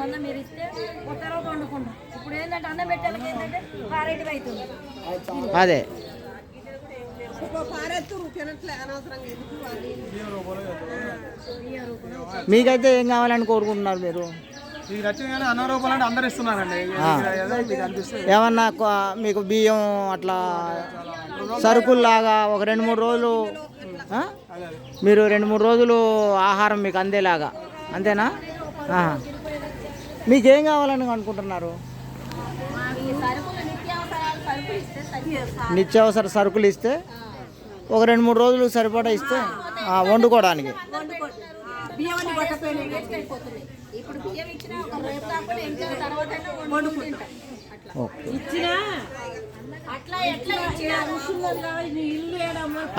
అన్నం మీరు ఇస్తే ఒక తర్వాత వండుకుంటాం. ఇప్పుడు ఏంటంటే అన్నం పెట్టాలి ఏంటంటే పారేటివి అవుతుంది. అదే మీకైతే ఏం కావాలని కోరుకుంటున్నారు మీరు? అన్న రూపాయలు అందరు ఇస్తున్నారండి. ఏమన్నా మీకు బియ్యం అట్లా సరుకుల్లాగా ఒక 2-3 రోజులు మీరు 2-3 రోజులు ఆహారం మీకు అందేలాగా, అంతేనా? మీకేం కావాలని అనుకుంటున్నారు? నిత్యావసర సరుకులు ఇస్తే ఒక 2-3 రోజులు సరిపడా ఇస్తే వండుకోవడానికి.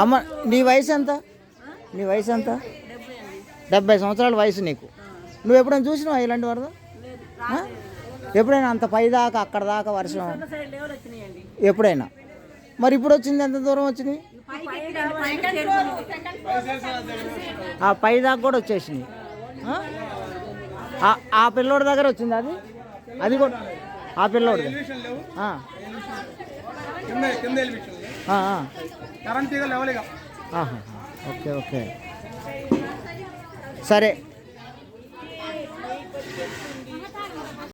అమ్మ నీ వయసు ఎంత? 70 సంవత్సరాల వయసు నీకు. నువ్వు ఎప్పుడైనా చూసినావా ఇలాంటి వరద? ఎప్పుడైనా అంత పైదాకా అక్కడ దాకా వర్షం ఎప్పుడైనా? మరి ఇప్పుడు వచ్చింది ఎంత దూరం వచ్చింది? ఆ పైదాకా కూడా వచ్చేసింది. ఆ పిల్లోడి దగ్గర వచ్చింది అది కూడా ఆ పిల్లోడి. ఓకే సరే.